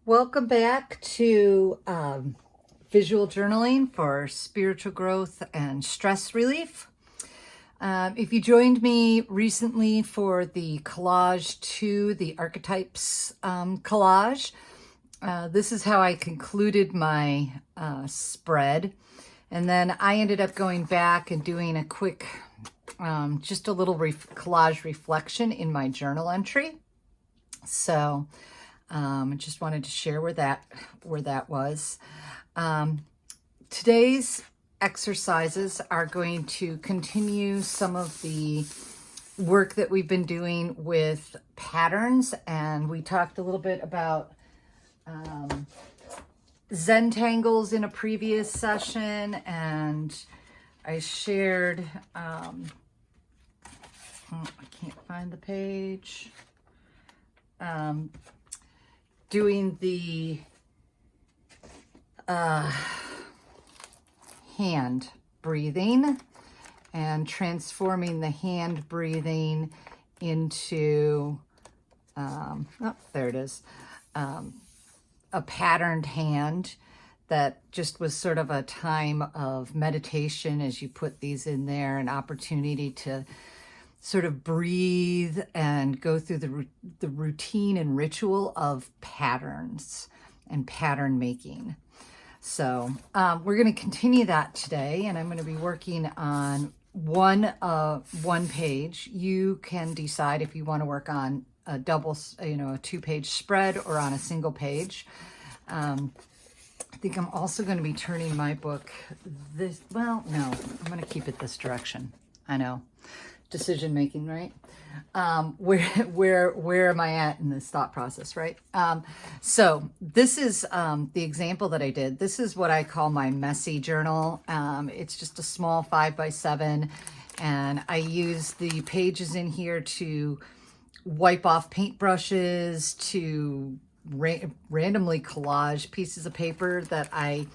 Welcome back to visual journaling for spiritual growth and stress relief. If you joined me recently for the collage 2, the archetypes collage, this is how I concluded my spread. And then I ended up going back and doing a quick, just a little collage reflection in my journal entry. So I just wanted to share where that was. Today's exercises are going to continue some of the work that we've been doing with patterns, and we talked a little bit about Zentangles in a previous session, and I shared, I can't find the page, doing the hand breathing and transforming the hand breathing into, there it is, a patterned hand that just was sort of a time of meditation as you put these in there, an opportunity to sort of breathe and go through the routine and ritual of patterns and pattern making. So we're going to continue that today, and I'm going to be working on one page. You can decide if you want to work on a double, a 2-page spread or on a single page. I think I'm also going to be turning my book no, I'm going to keep it this direction. I know. Decision making, right? Where am I at in this thought process, right? So this is the example that I did. This is what I call my messy journal. It's just a small 5x7, and I use the pages in here to wipe off paintbrushes, to randomly collage pieces of paper that I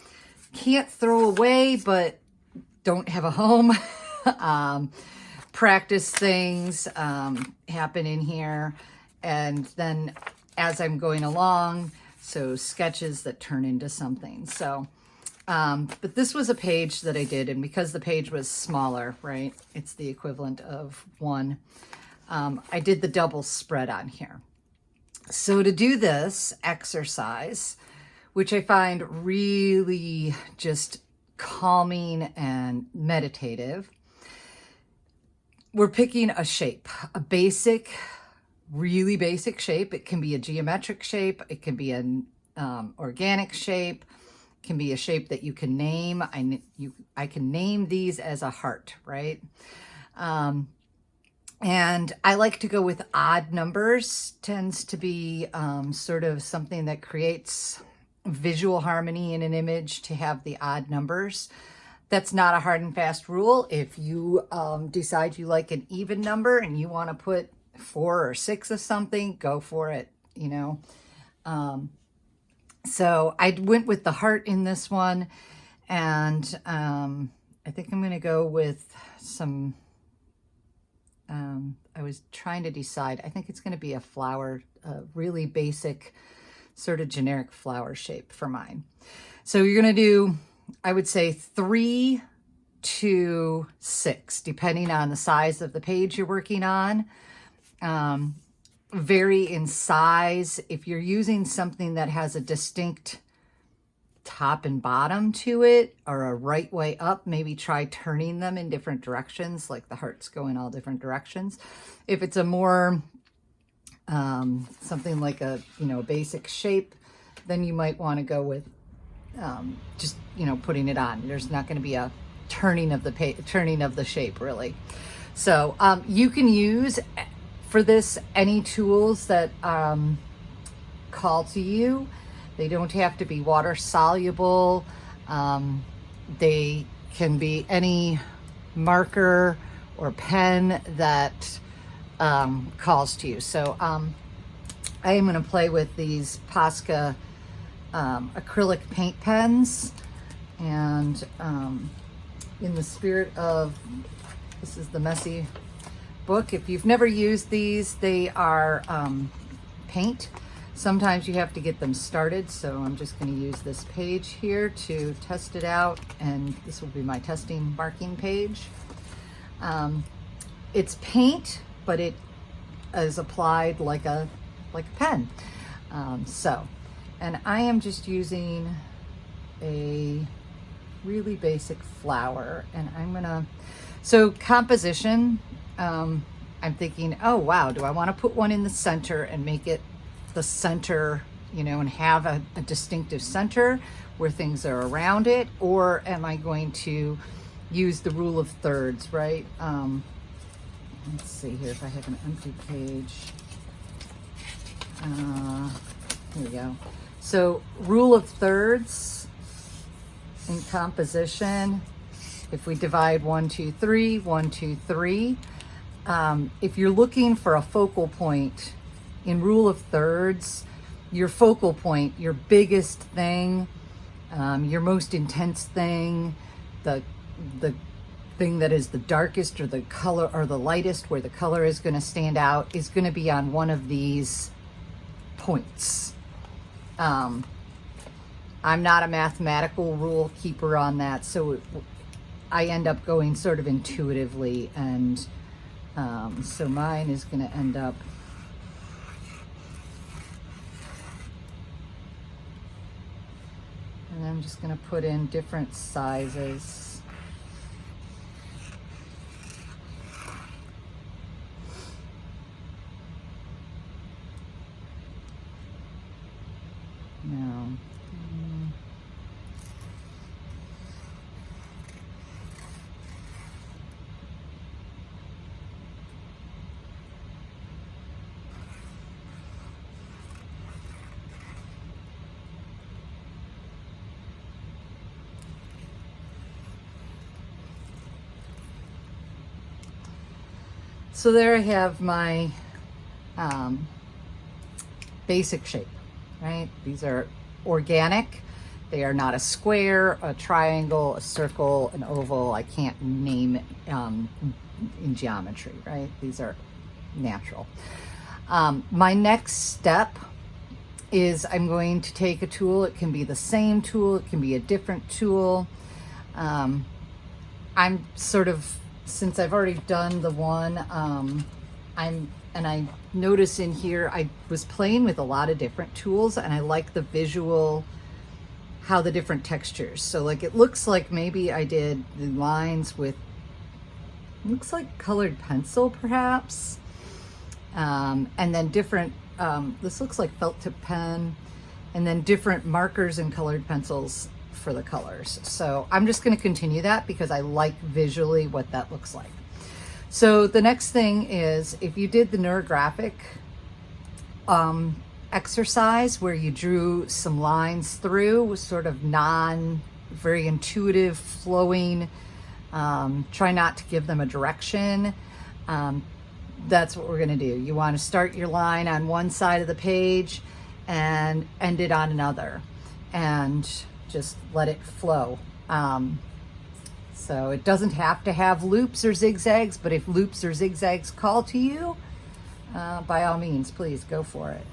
can't throw away but don't have a home. Practice things happen in here, and then as I'm going along, so sketches that turn into something. So but this was a page that I did, and because the page was smaller, right, it's the equivalent of one, I did the double spread on here. So to do this exercise, which I find really just calming and meditative, we're picking a shape, a basic, really basic shape. It can be a geometric shape. It can be an organic shape. It can be a shape that you can name. I can name these as a heart, right? And I like to go with odd numbers. Tends to be sort of something that creates visual harmony in an image, to have the odd numbers. That's not a hard and fast rule. If you decide you like an even number and you want to put 4 or 6 of something, go for it, So I went with the heart in this one, and I think I'm going to go with some, I was trying to decide, I think it's going to be a flower, a really basic sort of generic flower shape for mine. So you're going to do, I would say 3 to 6, depending on the size of the page you're working on. Vary in size. If you're using something that has a distinct top and bottom to it, or a right way up, maybe try turning them in different directions, like the hearts go in all different directions. If it's a more something like a basic shape, then you might want to go with just putting it on. There's not going to be a turning of the shape, really. So you can use for this any tools that call to you. They don't have to be water soluble. They can be any marker or pen that calls to you. So I am going to play with these Posca acrylic paint pens, and in the spirit of, this is the Messy book. If you've never used these, they are paint. Sometimes you have to get them started, so I'm just going to use this page here to test it out, and this will be my testing marking page. It's paint, but it is applied like a pen. And I am just using a really basic flower, and I'm gonna, so composition, I'm thinking, oh wow, do I want to put one in the center and make it the center, you know, and have a distinctive center where things are around it, or am I going to use the rule of thirds, right? Let's see here if I have an empty page. Here we go. So rule of thirds in composition, if we divide 1, 2, 3, 1, 2, 3, if you're looking for a focal point in rule of thirds, your focal point, your biggest thing, your most intense thing, the thing that is the darkest or the color or the lightest, where the color is going to stand out, is going to be on one of these points. I'm not a mathematical rule keeper on that, so I end up going sort of intuitively, and so mine is going to end up and I'm just going to put in different sizes. Now, so there I have my basic shape, right? These are organic. They are not a square, a triangle, a circle, an oval. I can't name it in geometry, right? These are natural. My next step is I'm going to take a tool. It can be the same tool. It can be a different tool. I'm sort of, since I've already done the one, I notice in here, I was playing with a lot of different tools, and I like the visual, how the different textures. So like, it looks like maybe I did the lines with, looks like colored pencil perhaps. And then different, this looks like felt tip pen, and then different markers and colored pencils for the colors. So I'm just going to continue that because I like visually what that looks like. So the next thing is, if you did the neurographic exercise where you drew some lines through, sort of very intuitive, flowing, try not to give them a direction, that's what we're going to do. You want to start your line on one side of the page and end it on another, and just let it flow. So it doesn't have to have loops or zigzags, but if loops or zigzags call to you, by all means, please go for it.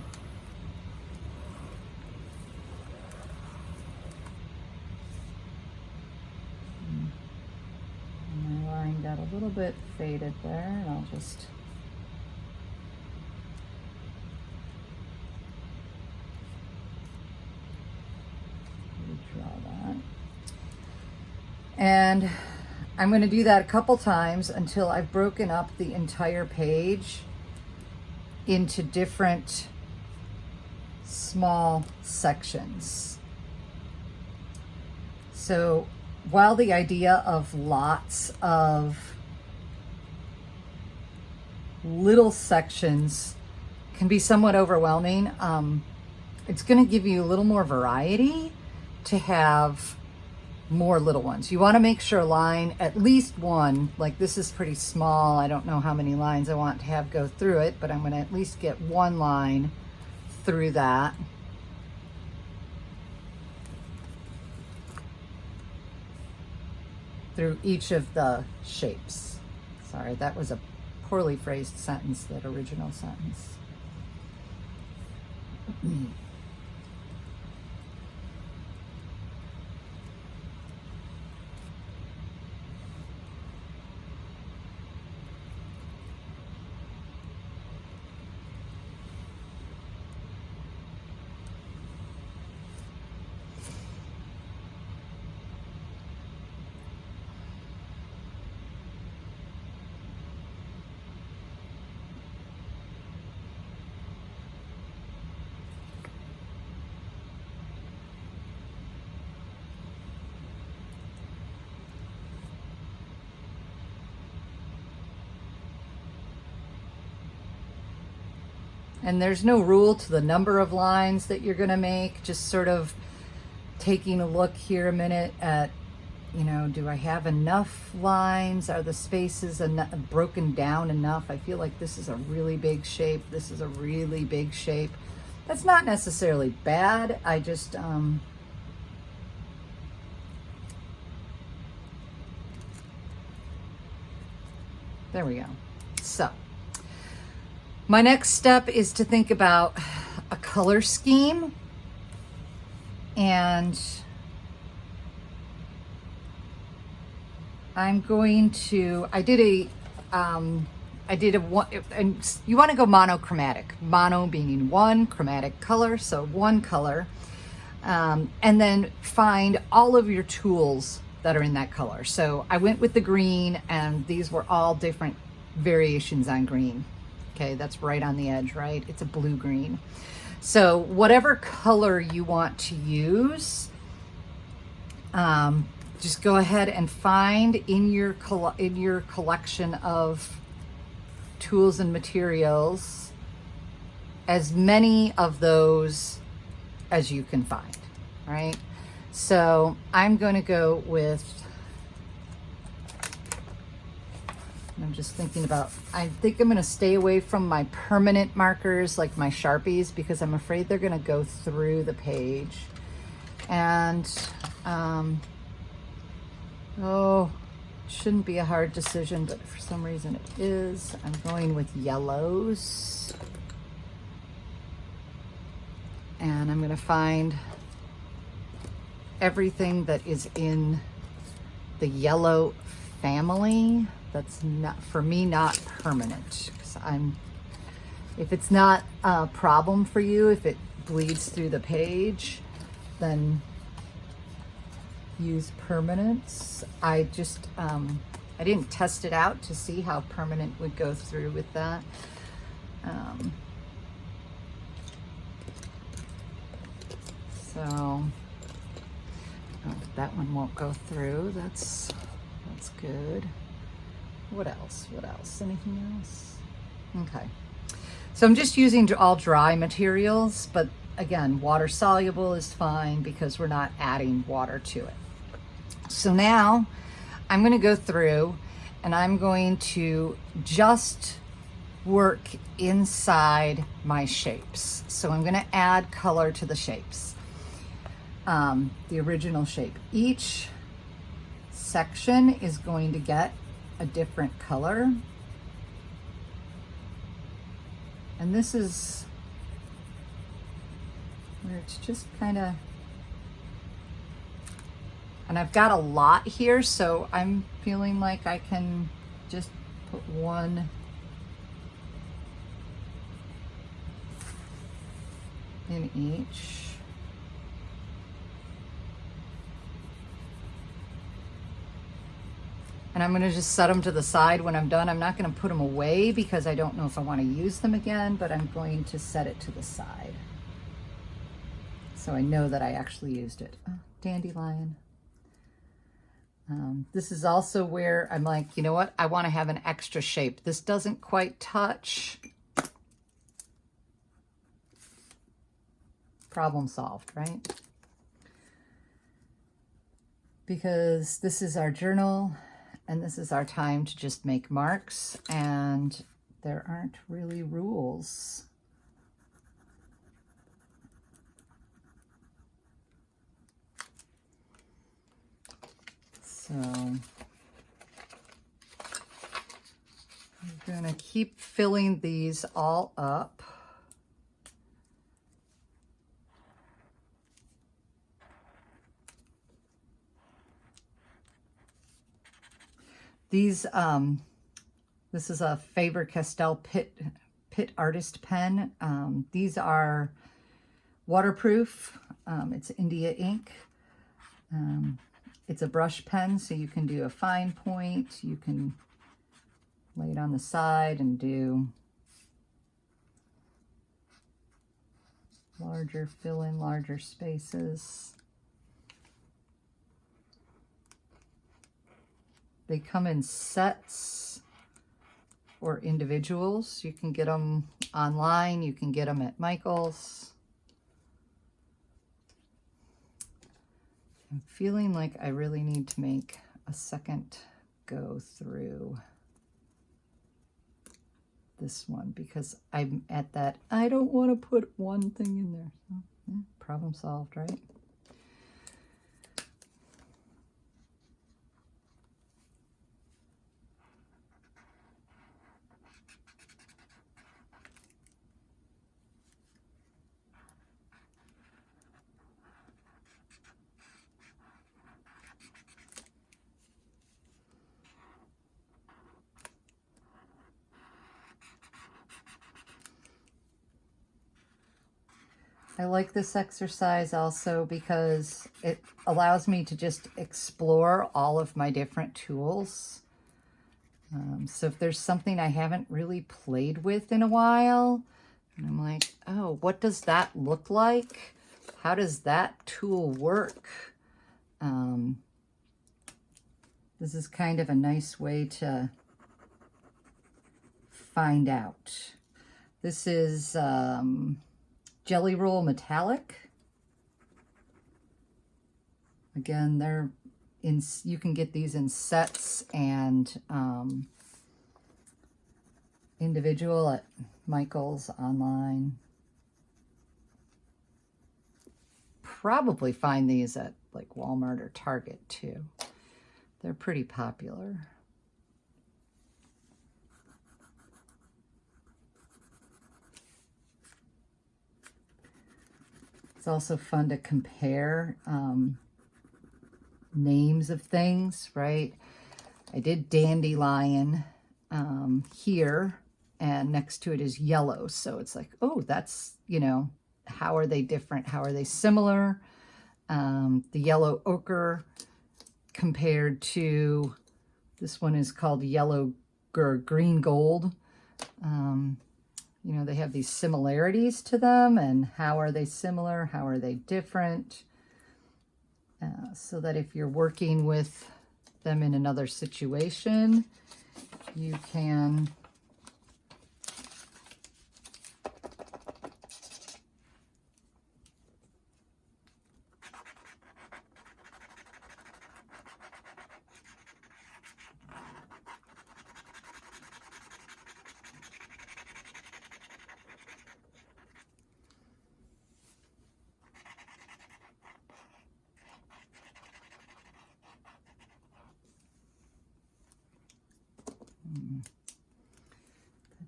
My line got a little bit faded there, and I'll just redraw that. And I'm going to do that a couple times until I've broken up the entire page into different small sections. So while the idea of lots of little sections can be somewhat overwhelming, it's going to give you a little more variety to have more little ones. You want to make sure line, at least one, like this is pretty small. I don't know how many lines I want to have go through it, but I'm going to at least get one line through that. Through each of the shapes. Sorry, that was a poorly phrased sentence, that original sentence. And there's no rule to the number of lines that you're going to make, just sort of taking a look here a minute at, you know, do I have enough lines? Are the spaces broken down enough? I feel like this is a really big shape. This is a really big shape. That's not necessarily bad. I just, there we go. So my next step is to think about a color scheme, and I'm going to, I did a one, and you want to go monochromatic, mono being one, chromatic color, so one color, and then find all of your tools that are in that color. So I went with the green, and these were all different variations on green. Okay, that's right on the edge, right? It's a blue-green. So whatever color you want to use, just go ahead and find in your collection of tools and materials as many of those as you can find, right? So I'm going to go with, I'm just thinking about, I think I'm going to stay away from my permanent markers like my Sharpies, because I'm afraid they're going to go through the page. And, oh, shouldn't be a hard decision, but for some reason it is. I'm going with yellows. And I'm going to find everything that is in the yellow family that's not, for me, not permanent. So if it's not a problem for you, if it bleeds through the page, then use permanents. I just, I didn't test it out to see how permanent would go through with that. So, oh, that one won't go through. That's good. What else? What else? Anything else? Okay. So I'm just using all dry materials, but again, water soluble is fine because we're not adding water to it. So now I'm going to go through and I'm going to just work inside my shapes. So I'm going to add color to the shapes, the original shape. Each section is going to get a different color. And this is where it's just kind of, and I've got a lot here, so I'm feeling like I can just put one in each. And I'm gonna just set them to the side when I'm done. I'm not gonna put them away because I don't know if I wanna use them again, but I'm going to set it to the side. So I know that I actually used it. Oh, dandelion. This is also where I'm like, you know what? I wanna have an extra shape. This doesn't quite touch. Problem solved, right? Because this is our journal, and this is our time to just make marks, and there aren't really rules. So I'm gonna keep filling these all up. These, this is a Faber-Castell Pitt Artist Pen. These are waterproof. It's India ink. It's a brush pen, so you can do a fine point. You can lay it on the side and do larger, fill in larger spaces. They come in sets or individuals. You can get them online. You can get them at Michael's. I'm feeling like I really need to make a second go through this one because I'm at that, I don't want to put one thing in there. So, yeah, problem solved, right? I like this exercise also because it allows me to just explore all of my different tools. So if there's something I haven't really played with in a while, and I'm like, oh, what does that look like? How does that tool work? This is kind of a nice way to find out. This is Jelly Roll Metallic. Again, they're in, you can get these in sets and individual at Michael's online. Probably find these at like Walmart or Target too. They're pretty popular. It's also fun to compare names of things, right? I did dandelion here, and next to it is yellow. So it's like, oh, that's, you know, how are they different? How are they similar? The yellow ochre compared to, this one is called yellow green gold. You know, they have these similarities to them, and how are they similar? How are they different? So that if you're working with them in another situation, you can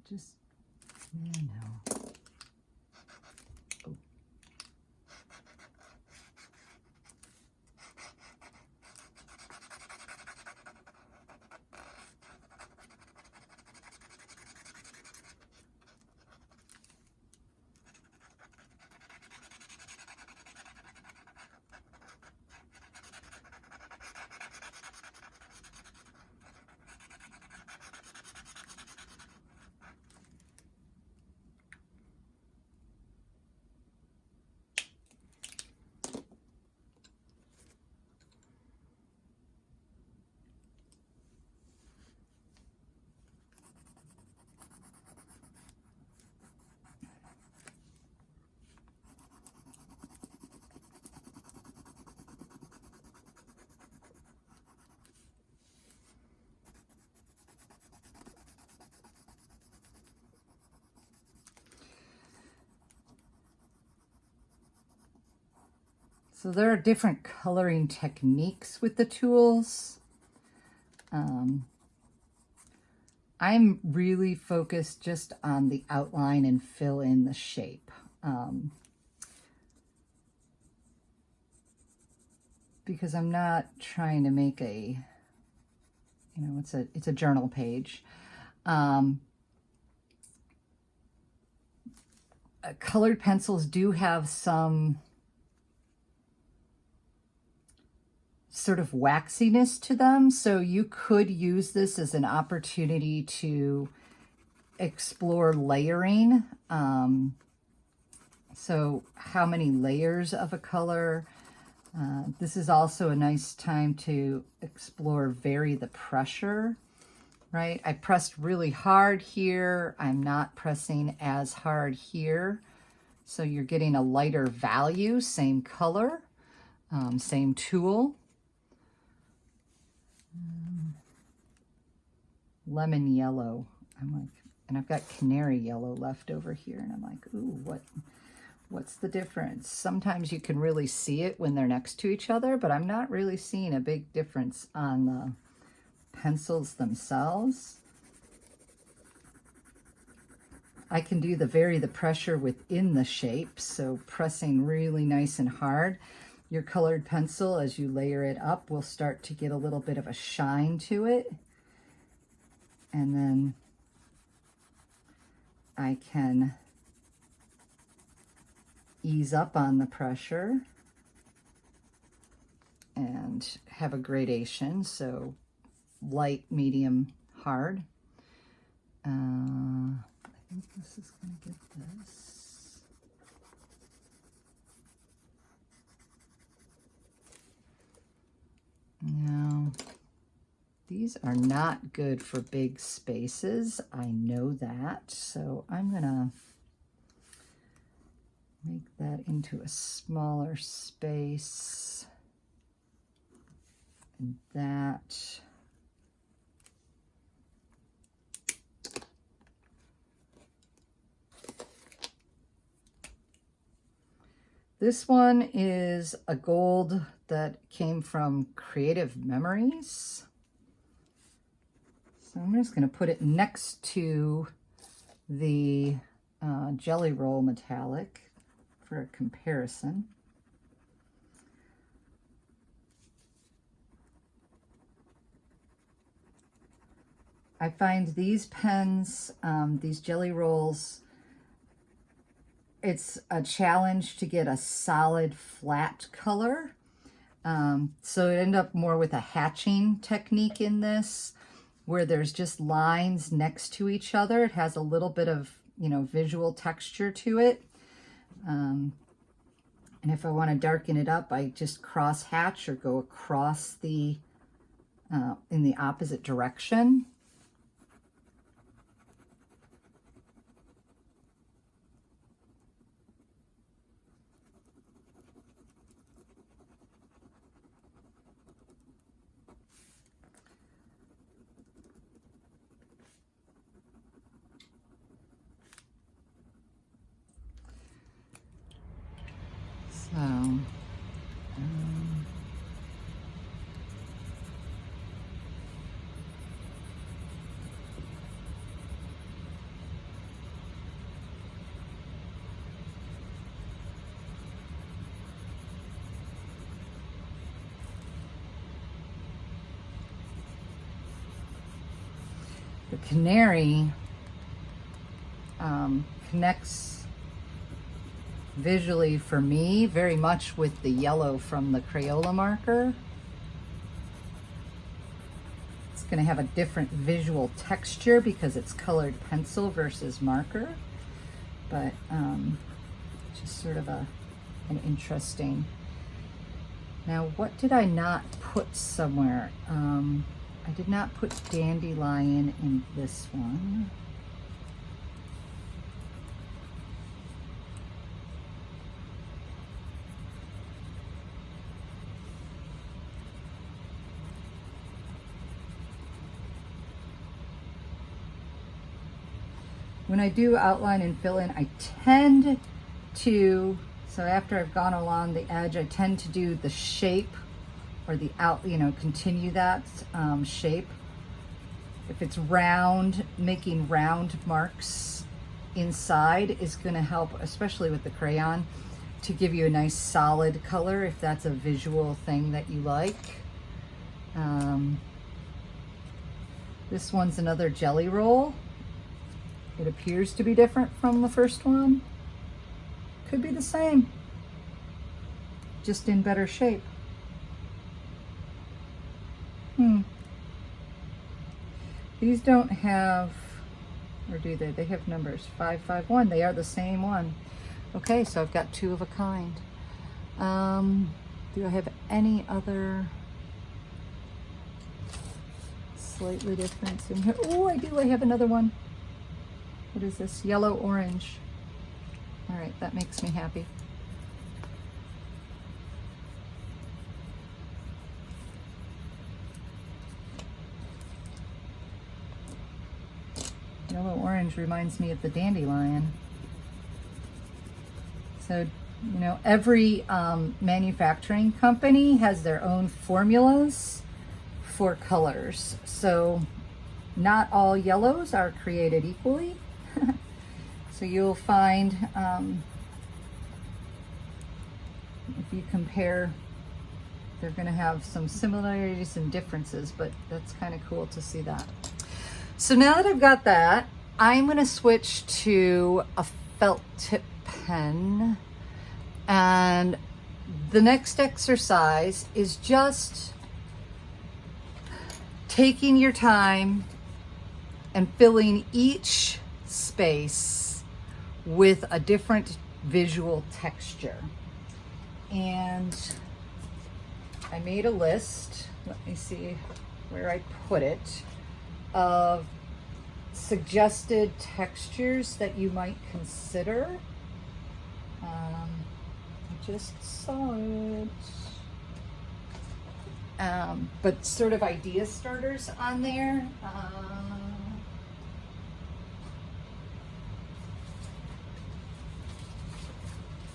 just, yeah, no. Oh. So there are different coloring techniques with the tools. I'm really focused just on the outline and fill in the shape. Because I'm not trying to make a you know, it's a journal page. Colored pencils do have some sort of waxiness to them, so you could use this as an opportunity to explore layering. So how many layers of a color? This is also a nice time to explore, vary the pressure, right? I pressed really hard here. I'm not pressing as hard here. So you're getting a lighter value, same color, same tool. Lemon yellow. I'm like, and I've got canary yellow left over here, and I'm like, ooh, what's the difference? Sometimes you can really see it when they're next to each other, but I'm not really seeing a big difference on the pencils themselves. I can do the vary the pressure within the shape, so pressing really nice and hard. Your colored pencil, as you layer it up, will start to get a little bit of a shine to it. And then I can ease up on the pressure and have a gradation, so light, medium, hard. I think this is going to get this. Now, these are not good for big spaces. I know that, so I'm going to make that into a smaller space. And that. This one is a gold that came from Creative Memories. So I'm just going to put it next to the Jelly Roll Metallic for a comparison. I find these pens, these Jelly Rolls, it's a challenge to get a solid flat color. So it ended up more with a hatching technique in this, where there's just lines next to each other. It has a little bit of, you know, visual texture to it. And if I want to darken it up, I just cross hatch or go across the, in the opposite direction. So, the canary connects visually for me very much with the yellow from the Crayola marker. It's going to have a different visual texture because it's colored pencil versus marker, but just sort of an interesting. Now, what did I not put somewhere? I did not put dandelion in this one. When I do outline and fill in, I tend to, so after I've gone along the edge, I tend to do the shape or the out, you know, continue that shape. If it's round, making round marks inside is going to help, especially with the crayon, to give you a nice solid color if that's a visual thing that you like. This one's another jelly roll. It appears to be different from the first one. Could be the same, just in better shape. These don't have, or do they? They have numbers, 551. They are the same one. Okay, so I've got 2 of a kind. Do I have any other slightly difference in here? Oh, I do. I have another one. What is this? Yellow orange. All right, that makes me happy. Yellow orange reminds me of the dandelion. So, you know, every manufacturing company has their own formulas for colors. So not all yellows are created equally. So you'll find, if you compare, they're going to have some similarities and differences, but that's kind of cool to see that. So now that I've got that, I'm going to switch to a felt tip pen. And the next exercise is just taking your time and filling each space with a different visual texture. And I made a list, let me see where I put it, of suggested textures that you might consider. I just saw it. But sort of idea starters on there.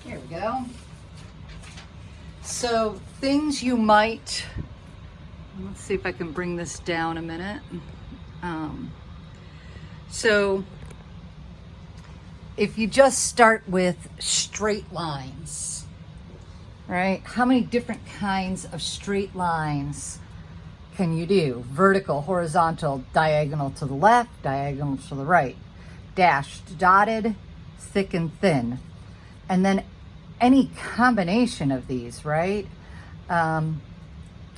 Here we go. So things you might, let's see if I can bring this down a minute. So if you just start with straight lines, right? How many different kinds of straight lines can you do? Vertical, horizontal, diagonal to the left, diagonal to the right, dashed, dotted, thick and thin. And then any combination of these, right?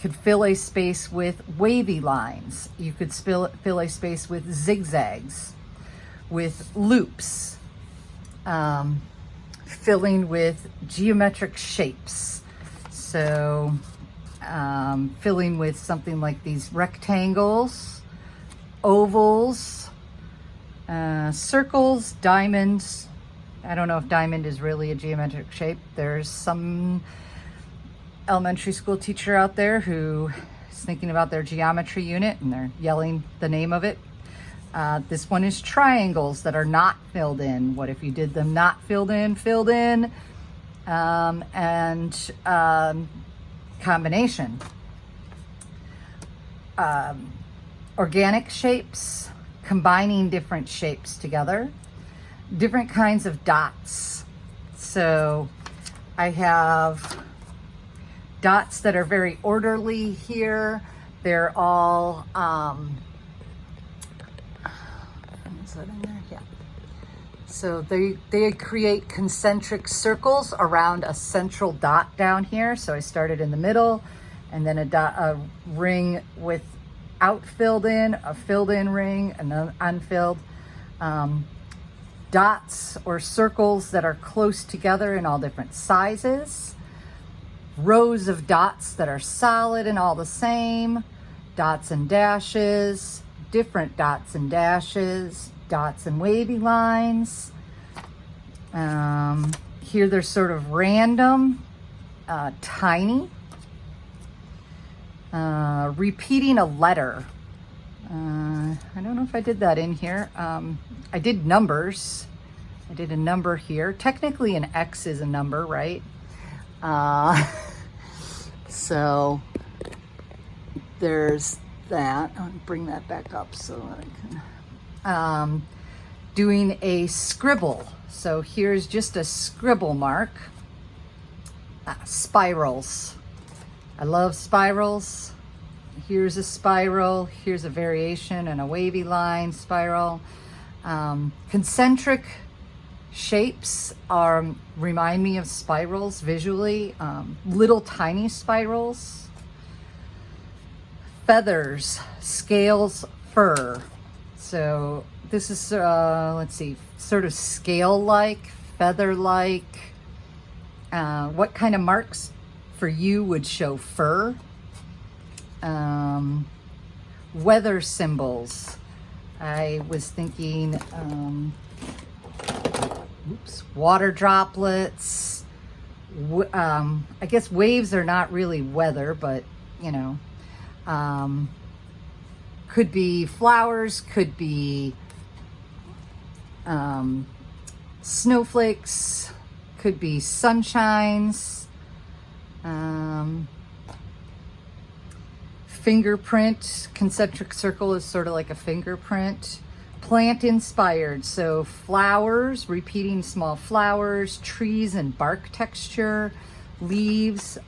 Could fill a space with wavy lines. You could fill a space with zigzags, with loops, filling with geometric shapes. So filling with something like these rectangles, ovals, circles, diamonds. I don't know if diamond is really a geometric shape. There's some elementary school teacher out there who is thinking about their geometry unit and they're yelling the name of it. This one is triangles that are not filled in. What if you did them not filled in, and combination. Organic shapes, combining different shapes together. Different kinds of dots. So I have dots that are very orderly here. They're all, is that in there? Yeah. So they create concentric circles around a central dot down here. So I started in the middle, and then a ring without filled in, a filled in ring, and then unfilled. Dots or circles that are close together in all different sizes. Rows of dots that are solid and all the same. Dots and dashes, different dots and dashes, dots and wavy lines. Here they're sort of random, tiny. Repeating a letter. I don't know if I did that in here. I did numbers. I did a number here. Technically an X is a number, right? So there's that. I'll bring that back up so that I can. Doing a scribble. So here's just a scribble mark. Spirals. I love spirals. Here's a spiral, here's a variation and a wavy line spiral. Concentric shapes remind me of spirals visually, little tiny spirals. Feathers, scales, fur. So this is, let's see, sort of scale-like, feather-like. What kind of marks for you would show fur? Weather symbols. I was thinking, water droplets. I guess waves are not really weather, but you know, could be flowers, could be snowflakes, could be sunshines. Fingerprint, concentric circle is sort of like a fingerprint. Plant inspired, so flowers, repeating small flowers, trees and bark texture, leaves.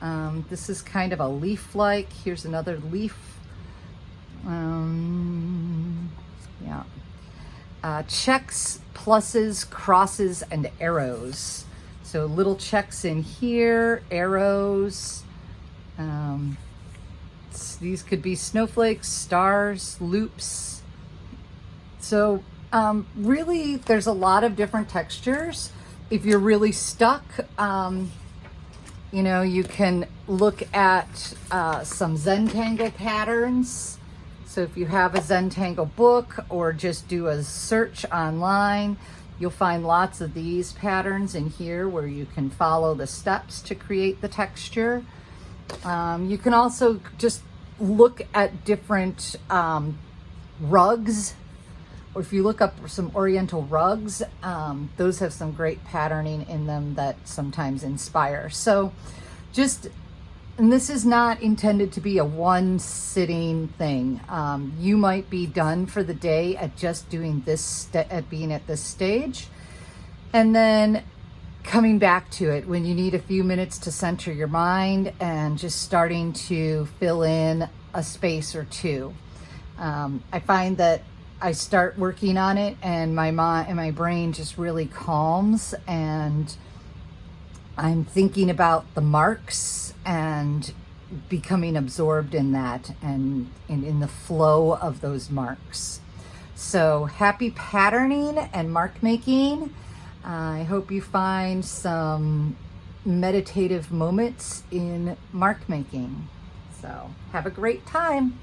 This is kind of a leaf-like. Here's another leaf. Yeah. Checks, pluses, crosses, and arrows. So little checks in here, arrows. These could be snowflakes, stars, loops. So really, there's a lot of different textures. If you're really stuck, you know, you can look at some Zentangle patterns. So if you have a Zentangle book or just do a search online, you'll find lots of these patterns in here where you can follow the steps to create the texture. You can also just look at different rugs, or if you look up some Oriental rugs, those have some great patterning in them that sometimes inspire. So and this is not intended to be a one sitting thing. You might be done for the day at just doing this, at being at this stage, and then coming back to it when you need a few minutes to center your mind and just starting to fill in a space or two. I find that I start working on it and my brain just really calms, and I'm thinking about the marks and becoming absorbed in that and in the flow of those marks. So happy patterning and mark making. I hope you find some meditative moments in mark making. So have a great time.